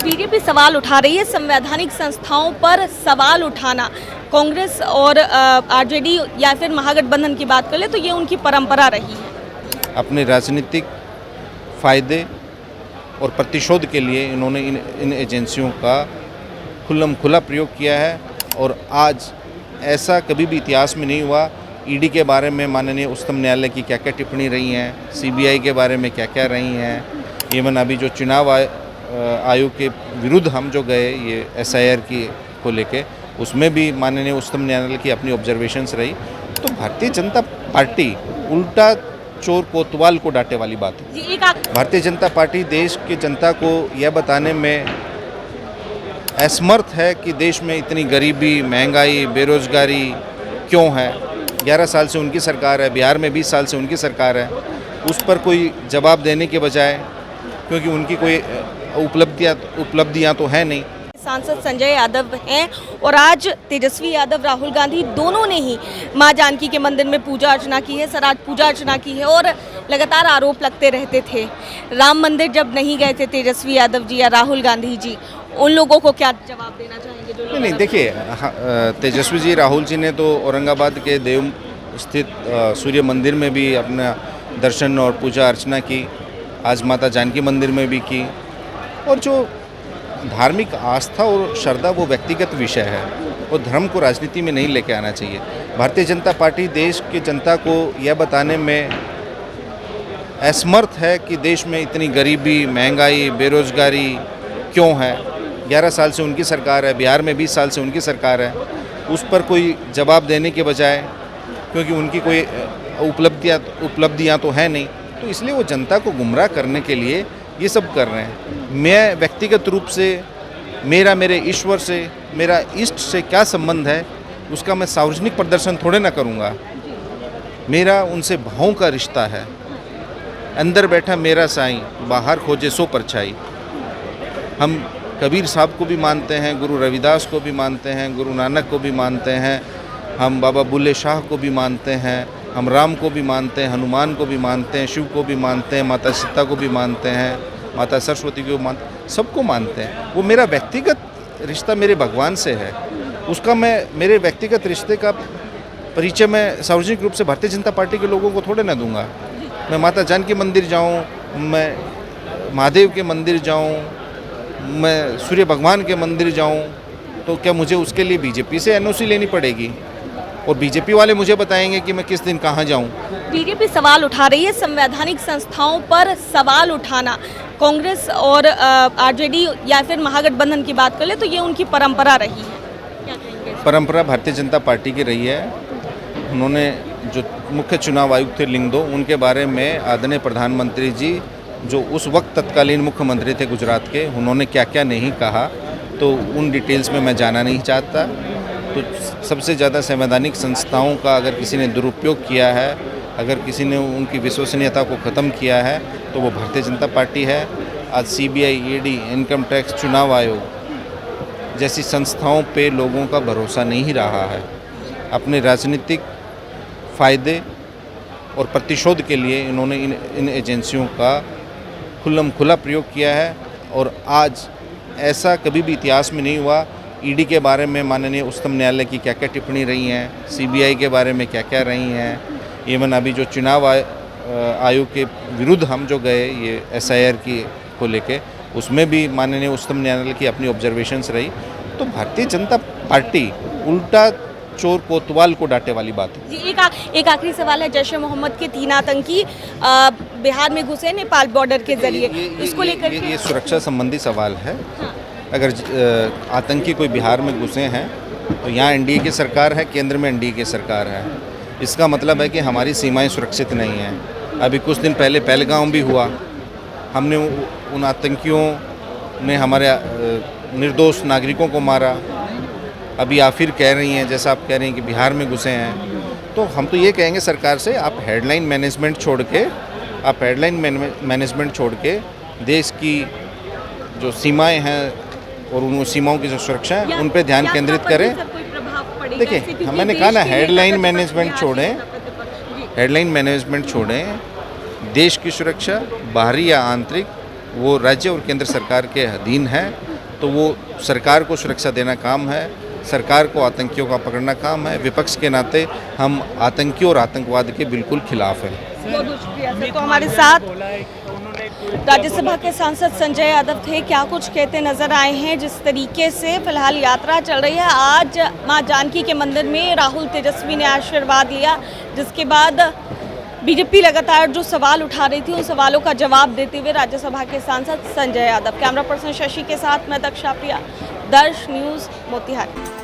BJP सवाल उठा रही है, संवैधानिक संस्थाओं पर सवाल उठाना। कांग्रेस और आरजेडी या फिर महागठबंधन की बात कर ले तो ये उनकी परंपरा रही है। अपने राजनीतिक फायदे और प्रतिशोध के लिए इन्होंने इन एजेंसियों का खुल्लम-खुला प्रयोग किया है और आज ऐसा कभी भी इतिहास में नहीं हुआ। ईडी के बारे में माननीय उच्चतम न्यायालय की क्या-क्या टिप्पणी रही हैं, सीबीआई के बारे में क्या-क्या रही हैं, इवन अभी जो चुनाव आयोग के विरुद्ध हम जो गए ये एसआईआर की को लेके, उसमें भी माननीय उच्चतम न्यायालय की अपनी ऑब्जर्वेशंस रही। तो भारतीय जनता पार्टी उल्टा चोर कोतवाल को डांटे वाली बात है। भारतीय जनता पार्टी देश की जनता को यह बताने में असमर्थ है कि देश में इतनी गरीबी, महंगाई, बेरोजगारी क्यों है। 11 साल से उनकी सरकार है, बिहार में 20 साल से उनकी सरकार है, उस पर कोई जवाब देने के बजाय, क्योंकि उनकी कोई उपलब्धियां तो है नहीं। सांसद संजय यादव हैं और आज तेजस्वी यादव, राहुल गांधी दोनों ने ही मां जानकी के मंदिर में पूजा अर्चना की है, सराज पूजा अर्चना की है और लगातार आरोप लगते रहते थे। राम मंदिर जब नहीं गए थे तेजस्वी यादव जी या राहुल गांधी जी, उन लोगों को क्या जवाब देना चाहेंगे जो लोग? नहीं, देखिए, तेजस्वी जी, राहुल जी ने तो औरंगाबाद के देव स्थित सूर्य मंदिर में भी अपना दर्शन और पूजा अर्चना की, आज माता जानकी मंदिर में भी की। और जो धार्मिक आस्था और श्रद्धा वो व्यक्तिगत विषय है, वो धर्म को राजनीति में नहीं लेके आना चाहिए। भारतीय जनता पार्टी देश की जनता को यह बताने में असमर्थ है कि देश में इतनी गरीबी, महंगाई, बेरोजगारी क्यों है। 11 साल से उनकी सरकार है, बिहार में 20 साल से उनकी सरकार है, उस पर कोई जवाब देने के बजाय, क्योंकि उनकी कोई उपलब्धियां तो है नहीं, तो इसलिए वो जनता को गुमराह करने के लिए ये सब कर रहे हैं। मैं व्यक्तिगत रूप से मेरे ईश्वर से, मेरा इष्ट से क्या संबंध है, उसका मैं सार्वजनिक प्रदर्शन थोड़े ना करूँगा। मेरा उनसे भावों का रिश्ता है। अंदर बैठा मेरा साईं, बाहर खोजे सो परछाई। हम कबीर साहब को भी मानते हैं, गुरु रविदास को भी मानते हैं, गुरु नानक को भी मानते हैं, हम बाबा बुल्ले शाह को भी मानते हैं, हम राम को भी मानते हैं, हनुमान को भी मानते हैं, शिव को भी मानते हैं, माता सीता को भी मानते हैं, माता सरस्वती को मानते, सबको मानते हैं। वो मेरा व्यक्तिगत रिश्ता मेरे भगवान से है, उसका मेरे व्यक्तिगत रिश्ते का परिचय मैं सार्वजनिक रूप से भारतीय जनता पार्टी के लोगों को थोड़े ना दूंगा। मैं माता जानकी मंदिर जाऊं, मैं महादेव के मंदिर जाऊं, मैं सूर्य भगवान के मंदिर जाऊं, तो क्या मुझे उसके लिए बीजेपी से एनओसी लेनी पड़ेगी और बीजेपी वाले मुझे बताएंगे कि मैं किस दिन कहाँ जाऊं? बीजेपी सवाल उठा रही है, संवैधानिक संस्थाओं पर सवाल उठाना। कांग्रेस और आरजेडी या फिर महागठबंधन की बात कर ले तो ये उनकी परंपरा रही है। क्या कहेंगे? परंपरा भारतीय जनता पार्टी की रही है। उन्होंने जो मुख्य चुनाव आयुक्त थे लिंगदो, उनके बारे में आदरणीय प्रधानमंत्री जी, जो उस वक्त तत्कालीन मुख्यमंत्री थे गुजरात के, उन्होंने क्या क्या नहीं कहा, तो उन डिटेल्स में मैं जाना नहीं चाहता। तो सबसे ज़्यादा संवैधानिक संस्थाओं का अगर किसी ने दुरुपयोग किया है, अगर किसी ने उनकी विश्वसनीयता को ख़त्म किया है, तो वो भारतीय जनता पार्टी है। आज सीबीआई, ईडी, इनकम टैक्स, चुनाव आयोग जैसी संस्थाओं पे लोगों का भरोसा नहीं रहा है। अपने राजनीतिक फायदे और प्रतिशोध के लिए इन्होंने इन एजेंसियों का खुल्लम-खुला प्रयोग किया है और आज ऐसा कभी भी इतिहास में नहीं हुआ। ईडी के बारे में माननीय उच्चतम न्यायालय की क्या-क्या टिप्पणी रही हैं, सीबीआई के बारे में क्या-क्या रही हैं, इवन अभी जो चुनाव आयोग के विरुद्ध हम जो गए ये एसआईआर की को लेके, उसमें भी माननीय उच्चतम न्यायालय की अपनी ऑब्जर्वेशंस रही। तो भारतीय जनता पार्टी उल्टा चोर कोतवाल को डांटे वाली बात है। जी, एक आखिरी सवाल है। जैश ए मोहम्मद के 3 आतंकी बिहार में घुसे नेपाल बॉर्डर के जरिए, इसको लेकर ये सुरक्षा संबंधी सवाल है। हाँ। अगर आतंकी कोई बिहार में घुसे हैं तो यहाँ एनडीए की सरकार है, केंद्र में एनडीए की सरकार है। इसका मतलब है कि हमारी सीमाएं सुरक्षित नहीं हैं। अभी कुछ दिन पहले पहलगाम भी हुआ, हमने उन आतंकियों ने हमारे निर्दोष नागरिकों को मारा। अभी आप फिर कह रही हैं, जैसा आप कह रही हैं कि बिहार में घुसे हैं, तो हम तो ये कहेंगे सरकार से, आप हेडलाइन मैनेजमेंट छोड़ के देश की जो सीमाएं हैं और उन सीमाओं की जो सुरक्षा है उन पे ध्यान केंद्रित करें। देखिए, मैंने कहा ना, हेडलाइन मैनेजमेंट छोड़ें। देश की सुरक्षा बाहरी या आंतरिक वो राज्य और केंद्र सरकार के अधीन है। तो वो सरकार को सुरक्षा देना काम है, सरकार को आतंकियों का पकड़ना काम है। विपक्ष के नाते हम आतंकियों और आतंकवाद के बिल्कुल खिलाफ हैं। बहुत बहुत शुक्रिया सर। तो हमारे साथ राज्यसभा के सांसद संजय यादव थे। क्या कुछ कहते नजर आए हैं। जिस तरीके से फिलहाल यात्रा चल रही है, आज मां जानकी के मंदिर में राहुल तेजस्वी ने आशीर्वाद लिया, जिसके बाद बीजेपी लगातार जो सवाल उठा रही थी उन सवालों का जवाब देते हुए राज्यसभा के सांसद संजय यादव। कैमरा पर्सन शशि के साथ मैं दक्षा प्रिया, दर्श न्यूज़, मोतिहारी।